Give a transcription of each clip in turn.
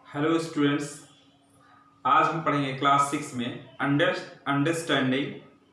Hello students. आज हम पढ़ेंगे क्लास 6 में अंडरस्टैंडिंग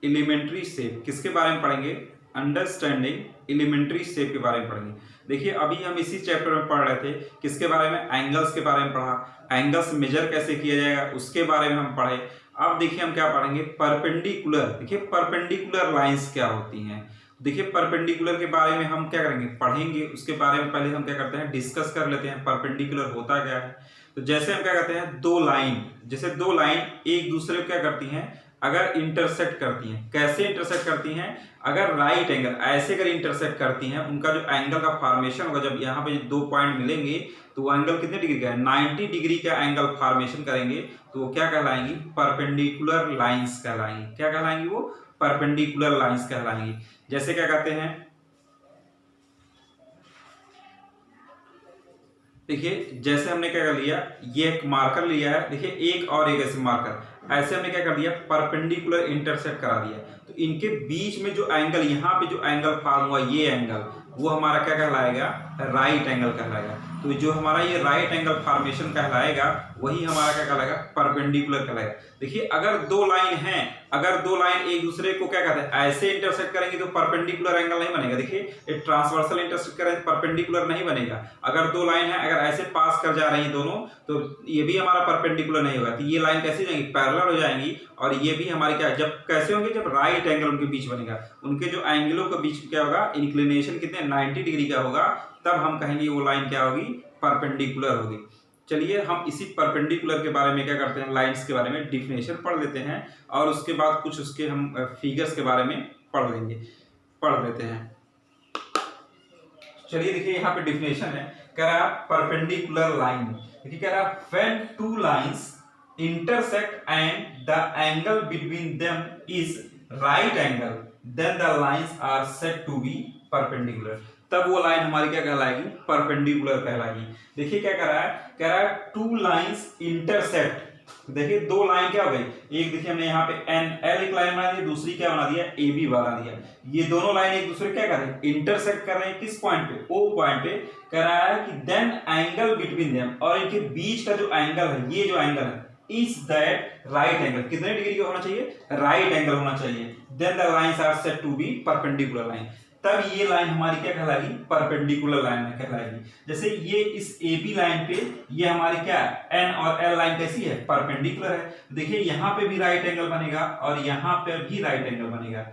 एलिमेंट्री शेप। किसके बारे में पढ़ेंगे? अंडरस्टैंडिंग एलिमेंट्री शेप के बारे में पढ़ेंगे। देखिए, अभी हम इसी चैप्टर में पढ़ रहे थे किसके बारे में? एंगल्स के बारे में पढ़ा। एंगल्स मेजर कैसे किया जाएगा उसके बारे में हम पढ़े। अब देखिए हम क्या पढ़ेंगे? परपेंडिकुलर। देखिए परपेंडिकुलर लाइंस क्या होती हैं। देखिए परपेंडिकुलर के बारे में हम क्या करेंगे? पढ़ेंगे। उसके बारे में पहले हम क्या करते हैं? डिस्कस कर लेते हैं परपेंडिकुलर होता क्या है। तो जैसे हम क्या करते हैं, दो लाइन, जैसे दो लाइन एक दूसरे को क्या करती हैं? अगर इंटरसेक्ट करती हैं। कैसे इंटरसेक्ट करती हैं? अगर राइट एंगल ऐसे अगर इंटरसेक्ट करती हैं, उनका जो एंगल का फॉर्मेशन होगा, जब यहाँ पे दो पॉइंट मिलेंगे तो वो एंगल कितने डिग्री का है? 90 डिग्री का एंगल फॉर्मेशन करेंगे तो वो क्या कहलाएंगी? Perpendicular lines कहलाएंगी। क्या कहलाएंगी? वो परपेंडिकुलर लाइंस कहलाएंगी। जैसे क्या कहते हैं, देखिए जैसे हमने क्या कर लिया, ये एक मार्कर लिया है। देखिए एक और एक ऐसे मार्कर, ऐसे हमने क्या कर दिया? परपेंडिकुलर इंटरसेक्ट करा दिया। तो इनके बीच में जो एंगल, यहाँ पे जो एंगल फॉर्म हुआ, ये एंगल वो हमारा क्या कहलाएगा? राइट एंगल कहलाएगा। तो जो हमारा ये राइट एंगल फॉर्मेशन कहलाएगा वही हमारा क्या कहलाएगा? परपेंडिकुलर कहलाएगा। देखिए अगर दो लाइन हैं, अगर दो लाइन एक दूसरे को क्या कहते हैं? ऐसे इंटरसेक्ट करेंगे तो परपेंडिकुलर एंगल नहीं बनेगा। देखिए एक ट्रांसवर्सल इंटरसेक्ट करें परपेंडिकुलर नहीं बनेगा। अगर दो लाइन है, अगर ऐसे पास कर जा रही हैं दोनों, तो ये भी हमारा परपेंडिकुलर नहीं होगा। तो ये लाइन कैसे जाएंगी? पैरेलल हो जाएंगी। और ये भी हमारी क्या, जब कैसे होंगे? जब राइट एंगल उनके बीच बनेगा। उनके जो एंगलों के बीच क्या होगा? इंक्लिनेशन कितने? 90 डिग्री का होगा। तब हम कहेंगे वो लाइन क्या होगी? परपेंडिकुलर होगी। चलिए हम इसी परपेंडिकुलर के बारे में क्या करते हैं? लाइंस के बारे में डिफिनेशन पढ़ लेते हैं और उसके बाद कुछ उसके हम फिगर्स के बारे में पढ़ लेते हैं। चलिए देखिए यहाँ पे डिफिनेशन है, कह रहा है परपेंडिकुलर लाइन। देखिए कह रहा है when two lines intersect and the angle between them is right angle then the lines are said to be perpendicular। तब वो लाइन हमारी क्या कहलाएगी? परपेंडिकुलर कहलाएगी। देखिए क्या कह रहा है? कह रहा है टू लाइंस इंटरसेक्ट। देखिए दो लाइन क्या हो गई? एक देखिए हमने यहाँ पे एन एल एक लाइन बना दी, दूसरी क्या बना दिया? ए बी बना दिया। ये दोनों लाइन एक दूसरे क्या कर रहे हैं? इंटरसेक्ट कर रहे हैं। किस पॉइंट पे? ओ पॉइंट पे। कह रहा है कि देन एंगल बिटवीन देम, और इनके बीच का जो एंगल है, ये जो एंगल है, इज दैट राइट एंगल। कितने डिग्री का होना चाहिए? राइट एंगल होना चाहिए। Then the lines are said to be perpendicular line. तब ये लाइन हमारी क्या कहलाएगी? परपेंडिकुलर लाइन में कहलाएगी। जैसे ये इस ए बी लाइन पे ये हमारी क्या एन और एल लाइन कैसी है? परपेंडिकुलर है। देखिए यहाँ पे भी राइट एंगल बनेगा और यहाँ पे भी राइट एंगल बनेगा।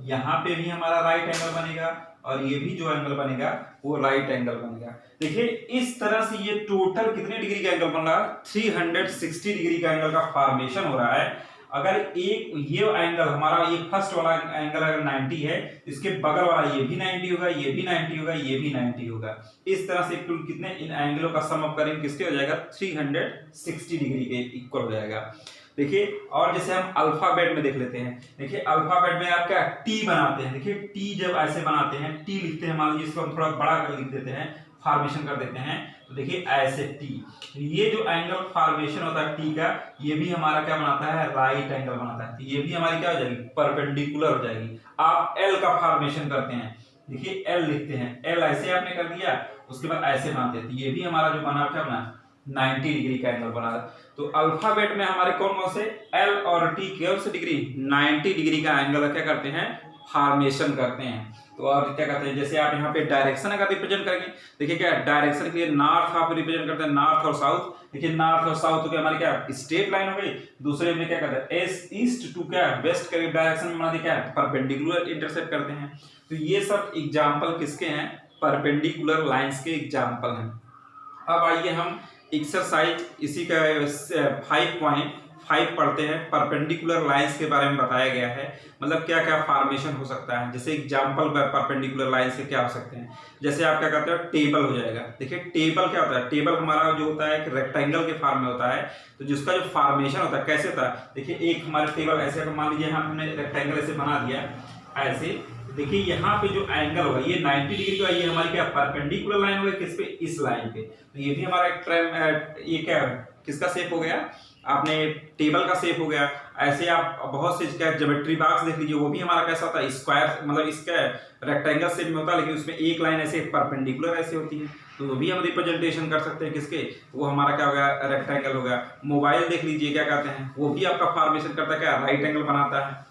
यहाँ पे भी हमारा राइट एंगल बनेगा और ये भी जो एंगल बनेगा वो राइट एंगल बनेगा। देखिए इस तरह से ये टोटल कितने डिग्री का एंगल बन रहा है? 360 डिग्री का एंगल का फॉर्मेशन हो रहा है। अगर एक ये एंगल हमारा, ये फर्स्ट वाला एंगल अगर 90 है, इसके बगल वाला ये भी 90 होगा, ये भी 90 होगा, ये भी 90 होगा। इस तरह से कुल कितने इन एंगलों का सम अप करेंगे किसके हो जाएगा? 360 डिग्री के इक्वल हो जाएगा। देखिए और जैसे हम अल्फाबेट में देख लेते हैं। देखिए अल्फाबेट में आप क्या टी बनाते हैं? देखिए टी जब ऐसे बनाते हैं, टी लिखते हैं, मान लीजिए इसको हम थोड़ा बड़ा कर लिख देते हैं, फॉर्मेशन कर देते हैं, तो देखिए ऐसे टी, ये जो एंगल फॉर्मेशन होता है टी का, ये भी हमारा क्या बनाता है? राइट एंगल बनाता है। तो ये भी हमारी क्या हो जाएगी? परपेंडिकुलर हो जाएगी। आप एल का फॉर्मेशन करते हैं, देखिए एल लिखते हैं, एल ऐसे आपने कर दिया, उसके बाद ऐसे बनाते हैं, तो ये भी हमारा जो बना क्या बना? 90 डिग्री का एंगल बना। तो अल्फाबेट में हमारे कौन कौन से एल और टी कौन से डिग्री? 90 डिग्री का एंगल क्या करते हैं? फॉर्मेशन करते हैं। तो और क्या कहते हैं? जैसे आप यहाँ पे डायरेक्शन अगर रिप्रेजेंट करेंगे, देखिए क्या डायरेक्शन के लिए नॉर्थ आप रिप्रेजेंट करते हैं, नॉर्थ और साउथ। देखिए नॉर्थ और साउथ तो क्या हमारी क्या स्ट्रेट लाइन हो गई। दूसरे में क्या करते हैं? ईस्ट टू क्या वेस्ट के डायरेक्शन में बना, क्या परपेंडिकुलर इंटरसेक्ट करते हैं। तो ये सब एग्जाम्पल किसके हैं? परपेंडिकुलर लाइन्स के एग्जाम्पल हैं। अब आइए हम एक्सरसाइज इसी का 5.5 पढ़ते हैं। परपेंडिकुलर लाइंस के बारे में बताया गया है, मतलब क्या क्या फॉर्मेशन हो सकता है। जैसे एग्जांपल परपेंडिकुलर लाइंस के क्या हो सकते हैं? जैसे आप क्या कहते हो? टेबल हो जाएगा। देखिए टेबल क्या होता है? टेबल हमारा जो होता है एक रेक्टेंगल के फॉर्म में होता है, तो जिसका जो फॉर्मेशन होता है कैसे होता है? देखिए एक हमारे टेबल ऐसे, मान लीजिए हमने रेक्टेंगल ऐसे बना दिया ऐसे। देखिए यहाँ पे जो एंगल होगा ये 90 डिग्री का, ये हमारी क्या परपेंडिकुलर लाइन होगा किस पे? इस लाइन पे। तो ये भी हमारा एक ये क्या किसका शेप हो गया? आपने टेबल का शेप हो गया, ऐसे आप बहुत से इसका ज्योमेट्री बॉक्स देख लीजिए, वो भी हमारा कैसा होता है, स्क्वायर मतलब इसका रेक्टेंगल शेप में होता है, लेकिन उसमें एक लाइन ऐसे परपेंडिकुलर ऐसे होती है, तो वो भी हम रिप्रेजेंटेशन कर सकते हैं किसके, वो हमारा क्या हो गया, रेक्टेंगल हो गया। मोबाइल देख लीजिए क्या कहते हैं, वो भी आपका फॉर्मेशन करता है क्या, राइट एंगल बनाता है।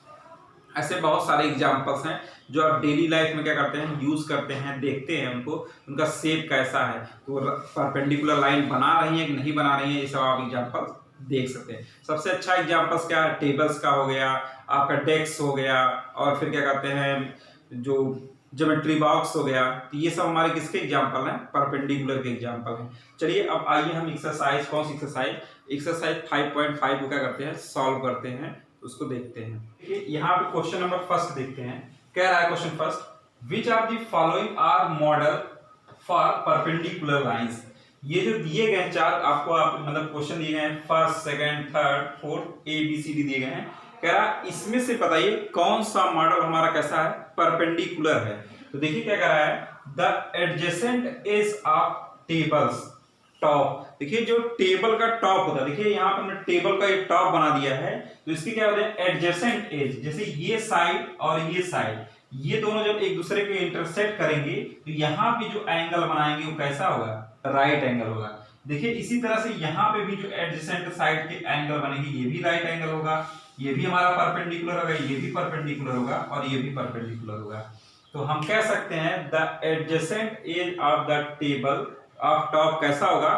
ऐसे बहुत सारे एग्जाम्पल्स हैं जो आप डेली लाइफ में क्या करते हैं, यूज करते हैं, देखते हैं उनको, उनका शेप कैसा है, तो परपेंडिकुलर लाइन बना रही है कि नहीं बना रही है, ये सब आप एग्जाम्पल देख सकते हैं। सबसे अच्छा एग्जाम्पल्स क्या है, टेबल्स का हो गया, आपका डेस्क हो गया, और फिर क्या कहते हैं जो ज्योमेट्री बॉक्स हो गया, तो ये सब हमारे किसके एग्जाम्पल हैं, परपेंडिकुलर के एग्जाम्पल हैं। चलिए अब आइए हम एक्सरसाइज, कौन सी एक्सरसाइज, एक्सरसाइज 5.5 को क्या करते हैं, सॉल्व करते हैं, उसको देखते हैं। देखिए यहाँ पे क्वेश्चन नंबर फर्स्ट देखते हैं, कह रहा है question first, which of the following are model for perpendicular lines. ये जो दिए गए चार आपको, आप मतलब क्वेश्चन दिए गए हैं, first, second, third, fourth, A B C D दिए गए हैं, कह रहा इसमें से बताइए कौन सा मॉडल हमारा कैसा है, परपेंडिकुलर है। तो देखिए क्या कह रहा है, the adjacent edge of tables top. देखिए जो टेबल का टॉप होता है, देखिए यहाँ पर हमने टेबल का एक टॉप बना दिया है, तो इसके क्या होते हैं, एडजेसेंट एज, जैसे ये साइड और ये साइड, ये दोनों जब एक दूसरे के इंटरसेक्ट करेंगे तो यहाँ पे जो एंगल बनाएंगे वो कैसा होगा, राइट एंगल होगा। देखिए इसी तरह से यहाँ पे भी जो एडजेसेंट साइड के एंगल बनेंगे, ये भी राइट एंगल होगा, ये भी हमारा परपेंडिकुलर होगा, ये भी परपेंडिकुलर होगा, और ये भी परपेंडिकुलर होगा। तो हम कह सकते हैं the adjacent edge of the table of top कैसा होगा,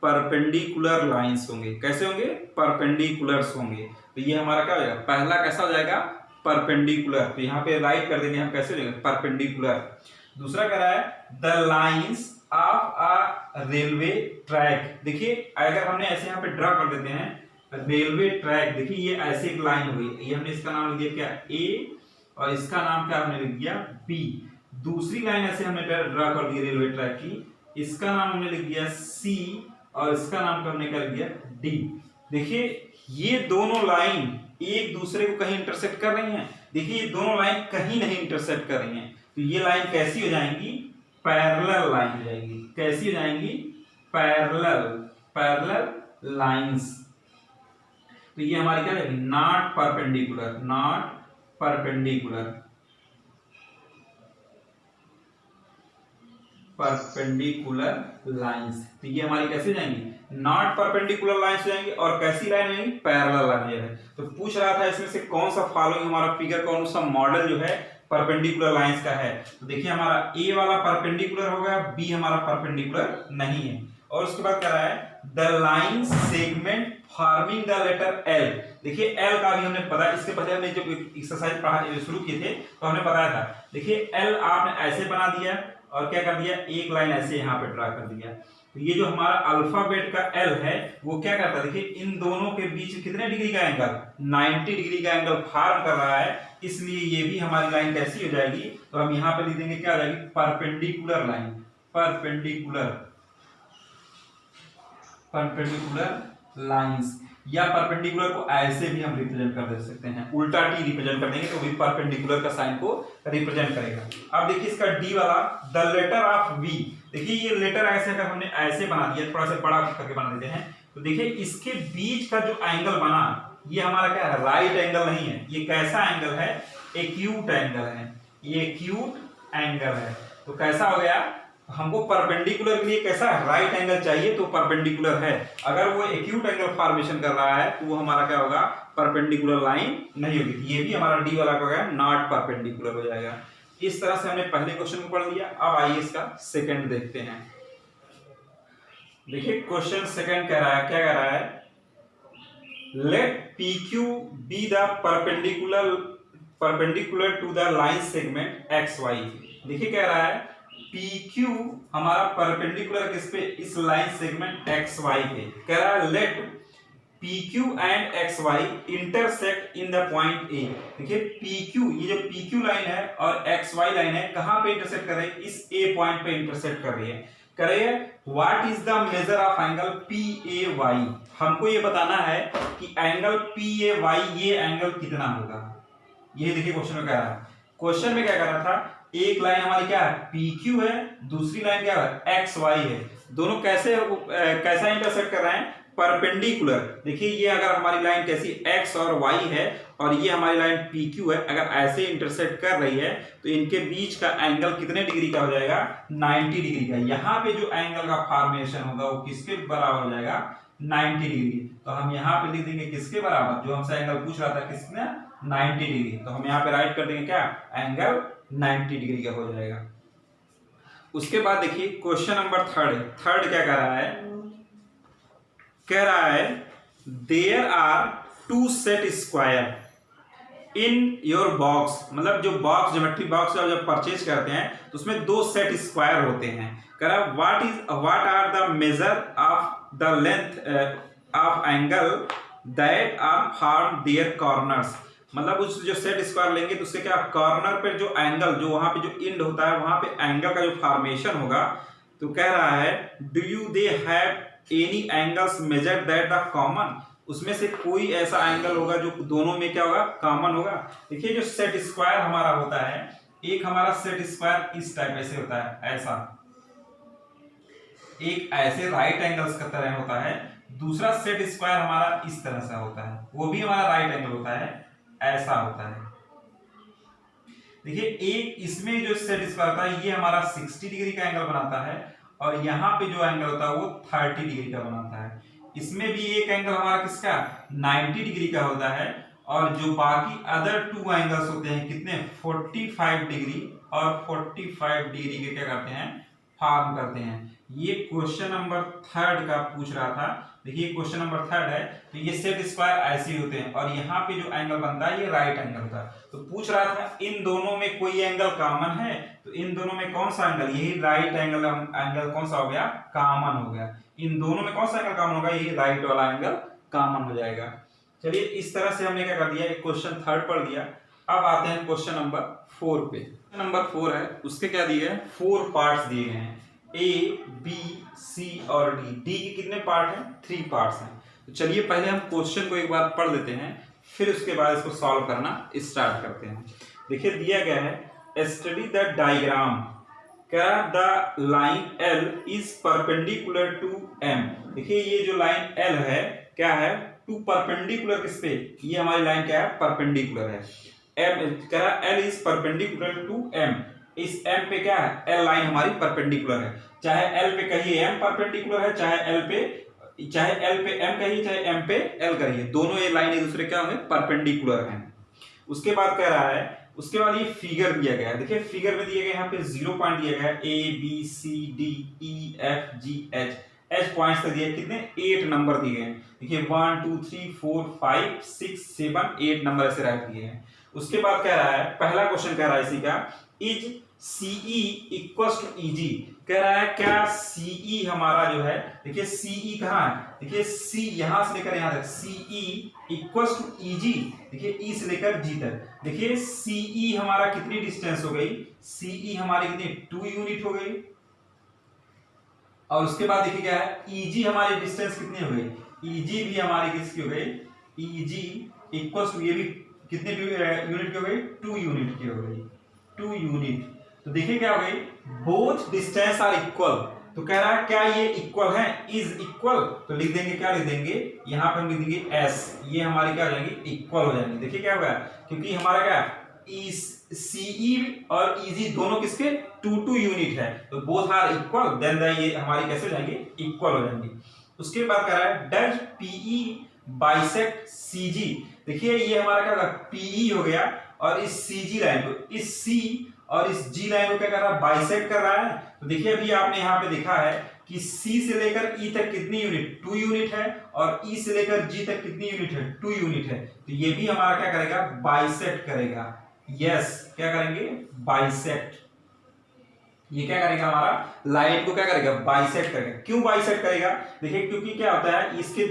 परपेंडिकुलर लाइंस होंगे, कैसे होंगे, परपेंडिकुलर्स होंगे। तो ये हमारा क्या हो जाएगा, पहला कैसा हो जाएगा, परपेंडिकुलर, तो यहाँ पे राइट कर देंगे हम, कैसे हो जाएगा, परपेंडिकुलर। दूसरा कह रहा है the lines of a railway track. देखिए अगर हमने ऐसे यहाँ पे ड्रा कर देते हैं रेलवे ट्रैक, देखिए ये ऐसे एक लाइन हो गई, ये हमने इसका नाम लिख दिया क्या, ए, और इसका नाम क्या हमने लिख दिया, बी। दूसरी लाइन ऐसे हमने ड्रा कर दी रेलवे ट्रैक की, इसका नाम हमने लिख दिया सी, और इसका नाम हमने क्या लिख दिया, डी। देखिए ये दोनों लाइन एक दूसरे को कहीं इंटरसेक्ट कर रही हैं, देखिए ये दोनों लाइन कहीं नहीं इंटरसेक्ट कर रही हैं, तो ये लाइन कैसी हो जाएंगी, पैरेलल लाइन हो जाएंगी, कैसी हो जाएंगी, पैरेलल, पैरेलल लाइंस। तो ये हमारी क्या है, not perpendicular, not perpendicular, perpendicular lines. तो ये हमारी कैसे हो जाएंगी, नॉट परपेंडिकुलर लाइंस हो जाएंगी, और कैसी लाइन होगी, पैरेलल लाइन है। तो पूछ रहा था इसमें से कौन सा फॉलोइंग हमारा फिगर, कौन सा मॉडल जो है परपेंडिकुलर लाइंस का है। तो देखिए हमारा ए वाला परपेंडिकुलर हो गया, बी हमारा परपेंडिकुलर नहीं है। और उसके बाद कह रहा है the line segment forming the letter L. देखिए एल का भी हमने पता, इसके पहले हमने जब एक्सरसाइज पढ़ा शुरू किए थे तो हमने बताया था। देखिए एल आपने ऐसे बना दिया और क्या कर दिया, एक लाइन ऐसे यहाँ पे ड्रा कर दिया। तो ये जो हमारा अल्फाबेट का एल है वो क्या करता है, देखिए इन दोनों के बीच कितने डिग्री का एंगल, 90 डिग्री का एंगल फॉर्म कर रहा है, इसलिए ये भी हमारी लाइन कैसी हो जाएगी, तो हम यहाँ पे लिख देंगे क्या हो जाएगी, perpendicular line, perpendicular, perpendicular lines. या परपेंडिकुलर को ऐसे भी हम रिप्रेजेंट कर दे सकते हैं, उल्टा टी रिप्रेजेंट कर देंगे तो भी परपेंडिकुलर का साइन को रिप्रेजेंट करेगा। अब देखिए इसका डी वाला द लेटर ऑफ वी। देखिए ये लेटर ऐसे अगर हमने ऐसे बना दिया, थोड़ा सा बड़ा करके बना देते हैं, तो देखिए इसके बीच का जो एंगल बना ये हमारा क्या है, राइट एंगल नहीं है, ये कैसा एंगल है, एक्यूट एंगल है, ये एक्यूट एंगल है। तो कैसा हो गया, हमको परपेंडिकुलर के लिए कैसा राइट एंगल चाहिए, तो परपेंडिकुलर है। अगर वो एक्यूट एंगल फॉर्मेशन कर रहा है तो वो हमारा क्या होगा, परपेंडिकुलर लाइन नहीं होगी। ये भी हमारा डी वाला हो गया, नॉट परपेंडिकुलर हो जाएगा। इस तरह से हमने पहले क्वेश्चन को पढ़ लिया। अब आइए इसका सेकंड देखते हैं। देखिए क्वेश्चन सेकंड कह रहा है, क्या कह रहा है, let PQ be the perpendicular to the line segment XY। देखिए कह रहा है PQ हमारा परपेंडिकुलर किस पे, इस लाइन सेगमेंट XY पे। कह रहा है let PQ and XY intersect in the point A। देखिए PQ, ये जो PQ लाइन है और XY लाइन है, कहां पे इंटरसेक्ट कर रही है, इस A पॉइंट पे इंटरसेक्ट कर रही है। कह रही है what is the measure of angle PAY। हमको ये बताना है कि एंगल PAY ये एंगल कितना होगा। ये देखिए क्वेश्चन में कह रहा है, क्वेश्चन में क्या कह रहा था, एक लाइन हमारी क्या है, PQ है, दूसरी लाइन क्या है, XY है। दोनों कैसे कैसा इंटरसेक्ट कर रहे हैं, परपेंडिकुलर। देखिए ये अगर हमारी लाइन कैसी एक्स और वाई है और ये हमारी लाइन पी क्यू है, अगर ऐसे इंटरसेक्ट कर रही है तो इनके बीच का एंगल कितने डिग्री का हो जाएगा, 90 डिग्री का। यहाँ पे जो एंगल का फॉर्मेशन होगा वो किसके बराबर हो जाएगा, 90 डिग्री। तो हम यहाँ पे लिख देंगे किसके बराबर, जो हमसे एंगल पूछ रहा था किसने, 90 डिग्री। तो हम यहाँ पे राइट कर देंगे क्या, एंगल 90 डिग्री का हो जाएगा। उसके बाद देखिए क्वेश्चन नंबर थर्ड क्या कह रहा है, कह रहा है there are 2 set square in your box. मतलब जो बॉक्स, ज्योमेट्री बॉक्स जब परचेज करते हैं तो उसमें 2 सेट स्क्वायर होते हैं। कह रहा what are the measure of the length of angle that are form their corners. मतलब उस जो सेट स्क्वायर लेंगे तो उससे क्या, कॉर्नर पे जो एंगल, जो वहां पे जो इंड होता है वहां पे एंगल का जो फॉर्मेशन होगा। तो कह रहा है do you they have any angles measure that the common. उसमें से कोई ऐसा एंगल होगा जो दोनों में क्या होगा, कॉमन होगा। देखिए जो सेट स्क्वायर हमारा होता है, एक हमारा सेट स्क्वायर इस टाइप ऐसे होता है, ऐसा एक ऐसे राइट एंगल्स का तरह होता है। दूसरा सेट स्क्वायर हमारा इस तरह से होता है, वो भी हमारा राइट एंगल होता है, ऐसा होता है। देखिए एक इसमें जो सेट स्क्वायर होता है ये हमारा 60 डिग्री का एंगल बनाता है और यहाँ पे जो एंगल होता है वो 30 डिग्री का बनाता है। इसमें भी एक एंगल हमारा किसका, 90 डिग्री का होता है और जो बाकी अदर 2 एंगल्स होते हैं कितने, 45 डिग्री और 45 डिग्री के क्या करते हैं, फॉर्म करते हैं। ये क्वेश्चन नंबर 3 का पूछ रहा था। देखिए क्वेश्चन नंबर 3 है, तो ये सेट स्क्वायर ऐसे होते हैं और यहाँ पे जो एंगल बनता है ये राइट एंगल था। तो पूछ रहा था इन दोनों में कोई एंगल कॉमन है, तो इन दोनों में कौन सा एंगल, यही राइट एंगल एंगल कौन सा हो गया, कॉमन हो गया। इन दोनों में कौन सा एंगल कॉमन होगा, यही राइट वाला एंगल कॉमन हो जाएगा। चलिए इस तरह से हमने क्या कर दिया, एक क्वेश्चन 3 पढ़ लिया। अब आते हैं क्वेश्चन नंबर 4 पे। नंबर 4 है, उसके क्या दिए हैं, 4 पार्ट्स दिए गए हैं, A, B, C और D। D के कितने पार्ट हैं, 3 पार्ट्स हैं। तो चलिए पहले हम क्वेश्चन को एक बार पढ़ लेते हैं, फिर उसके बाद इसको सॉल्व करना स्टार्ट करते हैं। देखिए दिया गया है स्टडी द डायग्राम, क्या the line L is perpendicular to M। देखिए ये जो लाइन L है क्या है, टू परपेंडिकुलर किस पे, ये हमारी लाइन क्या है, परपेंडिकुलर है। M कह रहा L is perpendicular to M। इस M पे क्या है, L लाइन हमारी परपेंडिकुलर है। चाहे L पे कहिए M परपेंडिकुलर है, चाहे L पे M कहिए, चाहे M पे L कहिए, दोनों ये लाइन एक दूसरे क्या होंगे, परपेंडिकुलर हैं। उसके बाद कह रहा है, उसके बाद ये फिगर दिया गया है। देखिए फिगर में दिए गए यहाँ पे 0 पॉइंट दिया गया है, A B C D E F G H points दिए, कितने 8 नंबर दिए गए हैं। देखिए 1 2 3 4 5 6 7 8 नंबर ऐसे राइट दिए हैं। उसके बाद कह रहा है, पहला क्वेश्चन कह रहा है इसी का, is CE equals to EG। कह रहा है क्या CE हमारा जो है, देखिए CE कहाँ है, देखिए C यहां से लेकर यहां तक, CE इक्वल्स टू EG। देखिए E से लेकर G तक। देखिए CE हमारा कितनी डिस्टेंस हो गई, CE हमारी कितनी 2 यूनिट हो गई। और उसके बाद देखिए क्या है, EG हमारी डिस्टेंस कितनी हो गई, EG भी हमारी किसकी हो गई, EG इक्वल्स टू, ये भी कितने यूनिट की हो गई, 2 यूनिट की हो गई, 2 यूनिट। तो देखिए क्या हो गई, बोथ डिस्टेंस आर इक्वल। तो कह रहा है क्या ये इक्वल है, इज इक्वल। तो लिख देंगे, क्या लिख देंगे, यहाँ पे हम लिख देंगे S, ये हमारी क्या हो जाएंगे, इक्वल हो जाएंगे। देखिए क्या होगा, क्योंकि हमारा क्या CE और EG दोनों किसके 2 यूनिट है, तो बोथ आर इक्वल, देन ये हमारी कैसे हो जाएंगे, इक्वल हो जाएंगे। उसके बाद कह रहा है डज PE बाइसेक्ट CG। देखिए ये हमारा क्या होगा, PE हो गया और इस CG लाइन को, इस C और इस G लाइन को क्या कर रहा है, बाइसेक्ट कर रहा है। तो देखिए अभी आपने यहाँ पे देखा है कि C से लेकर E तक कितनी यूनिट, 2 यूनिट है, और E से लेकर G तक कितनी यूनिट है, 2 यूनिट है। तो ये भी हमारा क्या करेगा, बाइसेक्ट करेगा। यस क्या करेंगे, बाइसेक्ट। ये क्या करेगा, हमारा लाइन को क्या करेगा, बाइसेक्ट करेगा। क्यों बाइसेक्ट करेगा, देखिए क्योंकि क्या होता है, इसके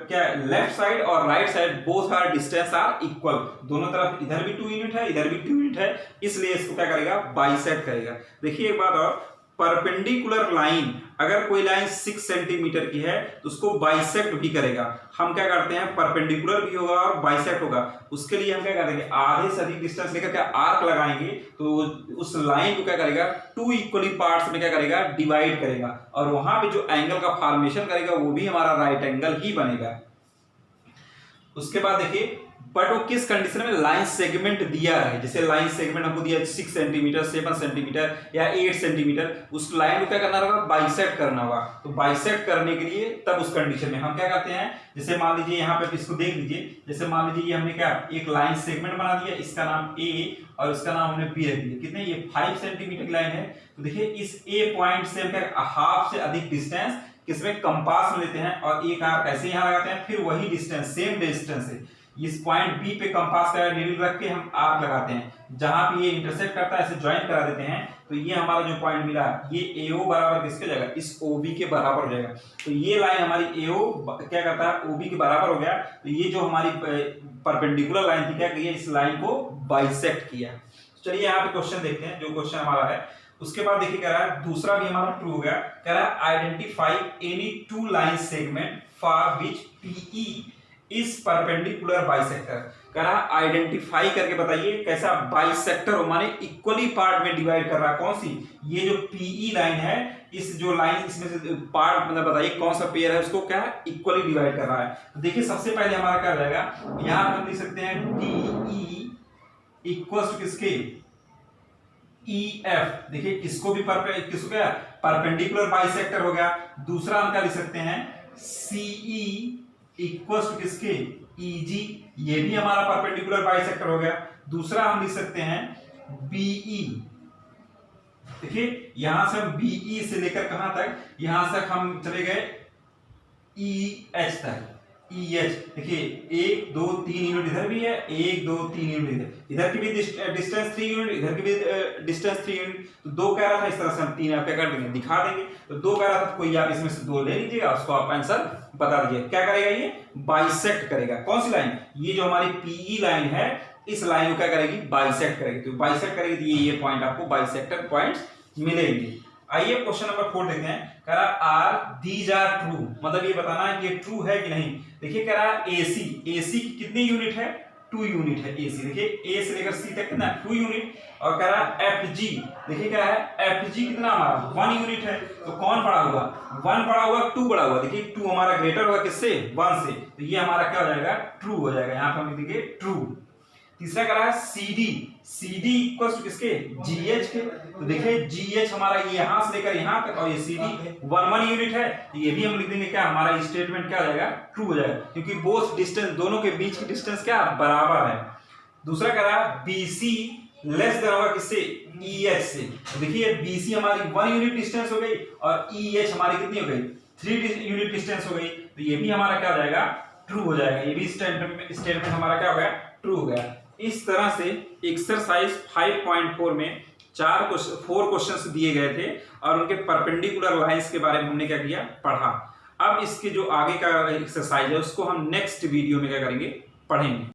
क्या लेफ्ट साइड और right side both are distance are equal, दोनों तरफ इधर भी 2 यूनिट है, इधर भी 2 यूनिट है, इसलिए इसको क्या करेगा, बाइसेक्ट करेगा। देखिए एक बात और, परपेंडिकुलर लाइन, अगर कोई लाइन 6 सेंटीमीटर की है तो उसको बाइसेक्ट भी करेगा। हम क्या करते हैं, परपेंडिकुलर भी होगा और बाइसेक्ट होगा, उसके लिए हम क्या करेंगे, आधे से अधिक डिस्टेंस लेकर क्या आर्क लगाएंगे, तो उस लाइन को क्या करेगा, 2 इक्वली पार्ट्स में क्या करेगा, डिवाइड करेगा, और वहां पे जो एंगल का फॉर्मेशन करेगा वो भी हमारा राइट एंगल ही बनेगा। उसके बाद देखिए, बट वो किस कंडीशन में, लाइन सेगमेंट दिया है, जैसे लाइन सेगमेंट हमको दिया है 6 सेंटीमीटर, 7 सेंटीमीटर या 8 सेंटीमीटर, उस लाइन को क्या करना होगा, बाइसेक्ट करना होगा। तो बाइसेक्ट करने के लिए तब उस कंडीशन में हम क्या करते हैं, जैसे मान लीजिए यहाँ पे इसको देख लीजिए, जैसे मान लीजिए ये हमने क्या एक लाइन सेगमेंट बना दिया, इसका नाम ए और इसका नाम हमने बी रख दिया, कितने, ये 5 सेंटीमीटर की लाइन है। तो देखिए इस ए पॉइंट से हम क्या हाफ से अधिक डिस्टेंस किसमें, कंपास में लेते हैं, और एक आर्क ऐसे यहाँ लगाते हैं, फिर वही डिस्टेंस सेम डिस्टेंस है इस पॉइंट बी पे कंपास का नीडल रख के हम आर्क लगाते हैं, जहां पे ये इंटरसेक्ट करता है ऐसे ज्वाइन करा देते हैं, तो ये हमारा जो पॉइंट मिला ये AO बराबर किसके जाएगा, इस OB के बराबर हो जाएगा। तो ये लाइन हमारी AO क्या करता है, OB के बराबर हो गया। तो ये जो हमारी परपेंडिकुलर लाइन थी क्या की, इस लाइन को बाइसेक्ट किया। चलिए यहाँ पे क्वेश्चन देखते हैं, जो क्वेश्चन हमारा है। उसके बाद देखिए कह रहा है, दूसरा भी हमारा ट्रू हो गया, कह रहा है identify any 2 line segment for which PE इस परपेंडिकुलर बाइसेक्टर। कह रहा है आइडेंटिफाई करके बताइए कैसा बाइसेक्टर हो, माने इक्वली पार्ट में डिवाइड कर रहा है, कौन सी, ये जो PE लाइन है, इस जो लाइन इसमें से पार्ट मतलब बताइए कौन सा पेयर है, उसको क्या है, इक्वली डिवाइड कर रहा है। तो देखिए सबसे पहले हमारा क्या जाएगा, यहां हम लिख सकते हैं DE इक्वल्स टू किसके, EF। देखिए इसको भी किसको क्या परपेंडिकुलर बाइसेक्टर हो गया। दूसरा हम क्या लिख सकते हैं, CE इक्वल्स टू किसके, EG, ये भी हमारा परपेंडिकुलर बाइसेक्टर हो गया। दूसरा हम लिख सकते हैं BE। देखिए यहां से हम BE से लेकर कहां तक, यहां तक हम चले गए EH तक, EH। देखिए 1 2 3 यूनिट इधर भी है, 1 2 3 यूनिट इधर की भी डिस्टेंस 3 यूनिट, इधर की भी डिस्टेंस 3 यूनिट। तो 2 कह रहा था, इस तरह से हम 3 आप क्या कर देंगे, दिखा देंगे। तो 2 कह रहा था, कोई आप इसमें से 2 ले लीजिएगा, उसको आप आंसर बता दीजिए। क्या करेगा, ये बाइसेक्ट करेगा। कौन सी लाइन, ये जो हमारी PE लाइन है, इस लाइन को क्या करेगी, बाइसेक्ट करेगी। तो बाइसेक्ट करेगी तो ये पॉइंट आपको बाइसेक्टर पॉइंट्स मिलेंगे। आइए क्वेश्चन नंबर 4 देखते हैं। कह रहा आर दीज आर ट्रू, मतलब ये बताना है कि ये ट्रू है कि नहीं। देखिए कह रहा है AC की कितनी यूनिट है, 2 यूनिट है AC। देखिए A से लेकर C तक कितना, 2 यूनिट। और कह रहा है FG, देखिए क्या है FG कितना हमारा 1 यूनिट है। तो कौन बड़ा हुआ, 1 बड़ा हुआ, 2 बड़ा हुआ। देखिए 2 हमारा ग्रेटर होगा किससे, 1 से, तो ये हमारा क्या हो जाएगा, ट्रू हो जाएगा। यहाँ पे हम लिखेंगे ट्रू। तीसरा कह रहा है CD इक्वल्स टू किसके, GH के। तो देखिए GH हमारा यहां से लेकर यहां तक, और ये CD 1 यूनिट है, तो ये भी हम लिख देंगे क्या, हमारा स्टेटमेंट क्या हो जाएगा, ट्रू हो जाएगा, क्योंकि बोथ डिस्टेंस, दोनों के बीच की डिस्टेंस क्या बराबर है। दूसरा कह रहा है BC लेस देन होगा किससे, EH से। तो देखिए BC हमारी 1 यूनिट डिस्टेंस हो गई, और EH हमारी कितनी हो गई, 3 यूनिट डिस्टेंस हो गई। तो ये भी हमारा क्या हो जाएगा, ट्रू हो जाएगा। ये भी स्टेटमेंट हमारा क्या हो गया, ट्रू हो गया। इस तरह से एक्सरसाइज 5.4 में 4 क्वेश्चंस दिए गए थे, और उनके परपेंडिकुलर लाइंस के बारे में हमने क्या किया, पढ़ा। अब इसके जो आगे का एक्सरसाइज है उसको हम नेक्स्ट वीडियो में क्या करेंगे, पढ़ेंगे।